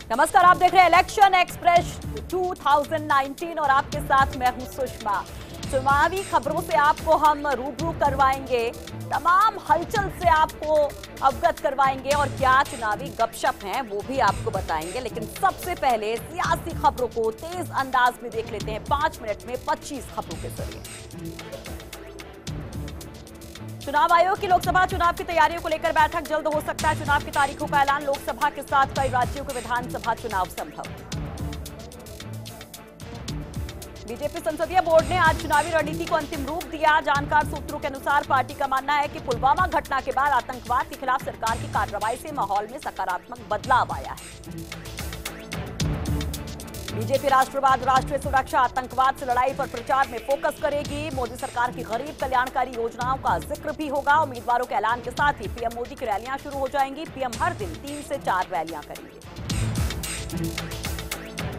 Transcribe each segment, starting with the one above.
नमस्कार, आप देख रहे हैं इलेक्शन एक्सप्रेस 2019 और आपके साथ मैं हूं सुषमा। चुनावी खबरों से आपको हम रूबरू करवाएंगे, तमाम हलचल से आपको अवगत करवाएंगे और क्या चुनावी गपशप हैं वो भी आपको बताएंगे। लेकिन सबसे पहले सियासी खबरों को तेज अंदाज में देख लेते हैं 5 मिनट में 25 खबरों के जरिए। चुनाव आयोग की लोकसभा चुनाव की तैयारियों को लेकर बैठक, जल्द हो सकता है चुनाव की तारीखों का ऐलान। लोकसभा के साथ कई राज्यों के विधानसभा चुनाव संभव। बीजेपी संसदीय बोर्ड ने आज चुनावी रणनीति को अंतिम रूप दिया। जानकार सूत्रों के अनुसार पार्टी का मानना है कि पुलवामा घटना के बाद आतंकवाद के खिलाफ सरकार की कार्रवाई से माहौल में सकारात्मक बदलाव आया है। बीजेपी राष्ट्रवाद, राष्ट्रीय सुरक्षा, आतंकवाद से लड़ाई पर प्रचार में फोकस करेगी। मोदी सरकार की गरीब कल्याणकारी योजनाओं का जिक्र भी होगा। उम्मीदवारों के ऐलान के साथ ही पीएम मोदी की रैलियां शुरू हो जाएंगी। पीएम हर दिन 3 से 4 रैलियां करेंगे।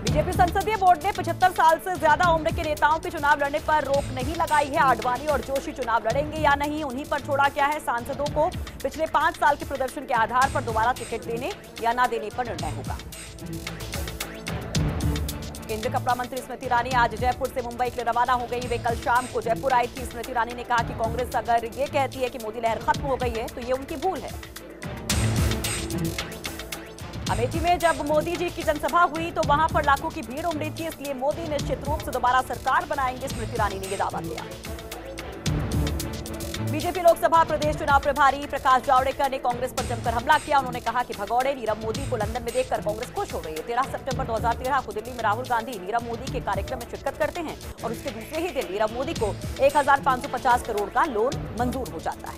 बीजेपी संसदीय बोर्ड ने 75 साल से ज्यादा उम्र के नेताओं के चुनाव लड़ने पर रोक नहीं लगाई है। आडवाणी और जोशी चुनाव लड़ेंगे या नहीं, उन्हीं पर छोड़ा गया है। सांसदों को पिछले 5 साल के प्रदर्शन के आधार पर दोबारा टिकट देने या न देने पर निर्णय होगा। केंद्रीय कपड़ा मंत्री स्मृति ईरानी आज जयपुर से मुंबई के लिए रवाना हो गई। वे कल शाम को जयपुर आई थी। स्मृति ईरानी ने कहा कि कांग्रेस अगर ये कहती है कि मोदी लहर खत्म हो गई है तो ये उनकी भूल है। अमेठी में जब मोदी जी की जनसभा हुई तो वहां पर लाखों की भीड़ उमड़ी थी, इसलिए मोदी निश्चित रूप से दोबारा सरकार बनाएंगे, स्मृति ईरानी ने यह दावा किया। बीजेपी लोकसभा प्रदेश चुनाव प्रभारी प्रकाश जावड़ेकर ने कांग्रेस पर जमकर हमला किया। उन्होंने कहा कि भगौड़े नीरव मोदी को लंदन में देखकर कांग्रेस खुश हो गई है। 13 सितंबर 2013 को दिल्ली में राहुल गांधी नीरव मोदी के कार्यक्रम में शिरकत करते हैं और उसके दूसरे ही दिन नीरव मोदी को 1550 करोड़ का लोन मंजूर हो जाता है।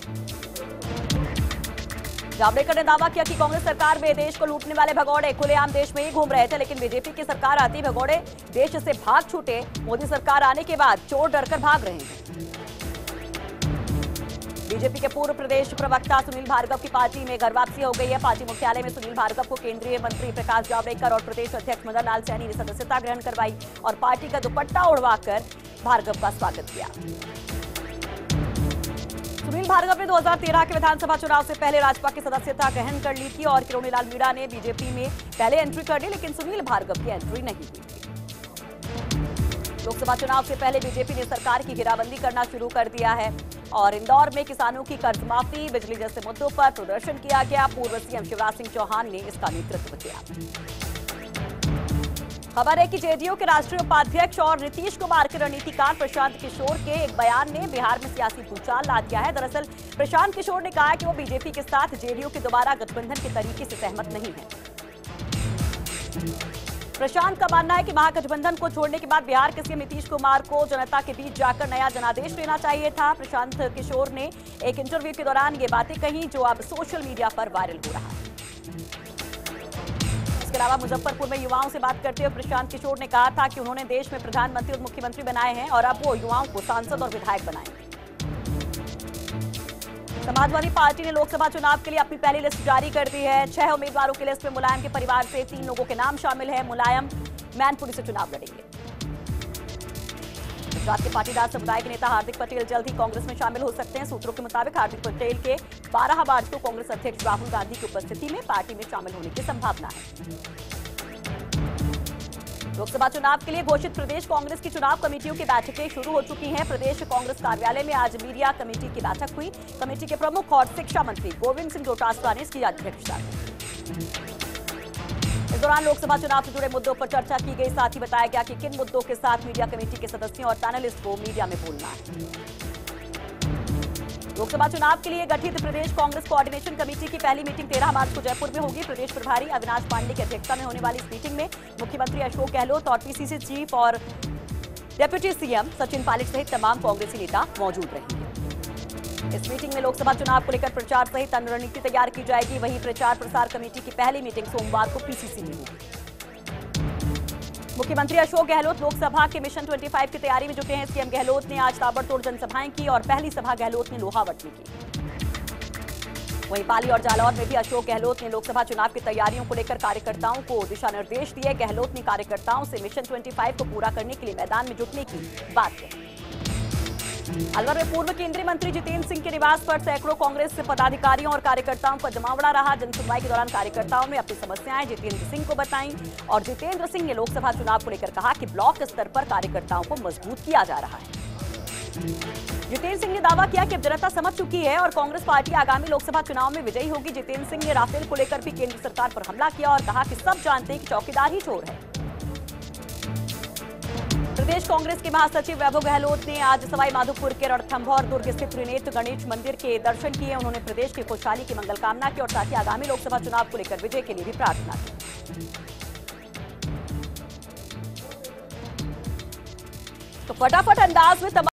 जावड़ेकर ने दावा किया कि कांग्रेस सरकार में देश को लूटने वाले भगौड़े खुलेआम देश में ही घूम रहे थे, लेकिन बीजेपी की सरकार आती भगौड़े देश से भाग छूटे। मोदी सरकार आने के बाद चोर डरकर भाग रहे हैं। बीजेपी के पूर्व प्रदेश प्रवक्ता सुनील भार्गव की पार्टी में घर वापसी हो गई है। पार्टी मुख्यालय में सुनील भार्गव को केंद्रीय मंत्री प्रकाश जावड़ेकर और प्रदेश अध्यक्ष मदन लाल सैनी ने सदस्यता ग्रहण करवाई और पार्टी का दुपट्टा उड़वाकर भार्गव का स्वागत किया। सुनील भार्गव ने 2013 के विधानसभा चुनाव से पहले राजपा की सदस्यता ग्रहण कर ली थी और किरोड़ीलाल मीणा ने बीजेपी में पहले एंट्री कर ली, लेकिन सुनील भार्गव की एंट्री नहीं हुई थी। लोकसभा चुनाव से पहले बीजेपी ने सरकार की घेराबंदी करना शुरू कर दिया है और इंदौर में किसानों की कर्ज माफी, बिजली जैसे मुद्दों पर प्रदर्शन किया गया। पूर्व सीएम शिवराज सिंह चौहान ने इसका नेतृत्व किया। खबर है कि जेडीयू के राष्ट्रीय उपाध्यक्ष और नीतीश कुमार के रणनीतिकार प्रशांत किशोर के एक बयान ने बिहार में सियासी भूचाल ला दिया है। दरअसल प्रशांत किशोर ने कहा कि वो बीजेपी के साथ जेडीयू के दोबारा गठबंधन के तरीके से सहमत नहीं है। प्रशांत का मानना है कि महागठबंधन को छोड़ने के बाद बिहार के सीएम नीतीश कुमार को जनता के बीच जाकर नया जनादेश लेना चाहिए था। प्रशांत किशोर ने एक इंटरव्यू के दौरान ये बातें कही जो अब सोशल मीडिया पर वायरल हो रहा है। इसके अलावा मुजफ्फरपुर में युवाओं से बात करते हुए प्रशांत किशोर ने कहा था कि उन्होंने देश में प्रधानमंत्री और मुख्यमंत्री बनाए हैं और अब वो युवाओं को सांसद और विधायक बनाएंगे। समाजवादी पार्टी ने लोकसभा चुनाव के लिए अपनी पहली लिस्ट जारी कर दी है। 6 उम्मीदवारों की लिस्ट में मुलायम के परिवार से 3 लोगों के नाम शामिल है। मुलायम मैनपुरी से चुनाव लड़ेंगे। गुजरात के पाटीदार समुदाय के नेता हार्दिक पटेल जल्द ही कांग्रेस में शामिल हो सकते हैं। सूत्रों के मुताबिक हार्दिक पटेल के 12 मार्च को कांग्रेस अध्यक्ष राहुल गांधी की उपस्थिति में पार्टी में शामिल होने की संभावना है। लोकसभा चुनाव के लिए घोषित प्रदेश कांग्रेस की चुनाव कमेटियों की बैठकें शुरू हो चुकी हैं। प्रदेश कांग्रेस कार्यालय में आज मीडिया कमेटी की बैठक हुई। कमेटी के प्रमुख और शिक्षा मंत्री गोविंद सिंह डोटासरा ने इसकी अध्यक्षता की। इस दौरान लोकसभा चुनाव से जुड़े मुद्दों पर चर्चा की गई। साथ ही बताया गया कि किन मुद्दों के साथ मीडिया कमेटी के सदस्यों और पैनलिस्ट को मीडिया में बोलना है। लोकसभा चुनाव के लिए गठित प्रदेश कांग्रेस कोऑर्डिनेशन कमेटी की पहली मीटिंग 13 मार्च को जयपुर में होगी। प्रदेश प्रभारी अविनाश पांडे की अध्यक्षता में होने वाली इस मीटिंग में मुख्यमंत्री अशोक गहलोत और पीसीसी चीफ और डिप्टी सीएम सचिन पायलट सहित तमाम कांग्रेसी नेता मौजूद रहेंगे। इस मीटिंग में लोकसभा चुनाव को लेकर प्रचार सहित अन्य रणनीति तैयार की जाएगी। वहीं प्रचार प्रसार कमेटी की पहली मीटिंग सोमवार को पीसीसी में होगी। मुख्यमंत्री अशोक गहलोत लोकसभा के मिशन 25 की तैयारी में जुटे हैं। सीएम गहलोत ने आज ताबड़तोड़ जनसभाएं की और पहली सभा गहलोत ने लोहावट में की। वहीं पाली और जालौर में भी अशोक गहलोत ने लोकसभा चुनाव की तैयारियों को लेकर कार्यकर्ताओं को दिशा निर्देश दिए। गहलोत ने कार्यकर्ताओं से मिशन 25 को पूरा करने के लिए मैदान में जुटने की बात कही। अलवर में पूर्व केंद्रीय मंत्री जितेंद्र सिंह के निवास पर सैकड़ों कांग्रेस पदाधिकारियों और कार्यकर्ताओं का जमावड़ा रहा। जनसुनवाई के दौरान कार्यकर्ताओं ने अपनी समस्याएं जितेंद्र सिंह को बताईं और जितेंद्र सिंह ने लोकसभा चुनाव को लेकर कहा कि ब्लॉक स्तर पर कार्यकर्ताओं को मजबूत किया जा रहा है। जितेंद्र सिंह ने दावा किया कि अब जनता समझ चुकी है और कांग्रेस पार्टी आगामी लोकसभा चुनाव में विजयी होगी। जितेंद्र सिंह ने राफेल को लेकर भी केंद्र सरकार पर हमला किया और कहा कि सब जानते हैं कि चौकीदार ही चोर है। प्रदेश कांग्रेस के महासचिव वैभव गहलोत ने आज सवाई माधोपुर के रणथंभौर दुर्ग स्थित त्रिनेत्र गणेश मंदिर के दर्शन किए। उन्होंने प्रदेश की खुशहाली की मंगल कामना की और साथ ही आगामी लोकसभा चुनाव को लेकर विजय के लिए भी प्रार्थना की। तो फटाफट अंदाज में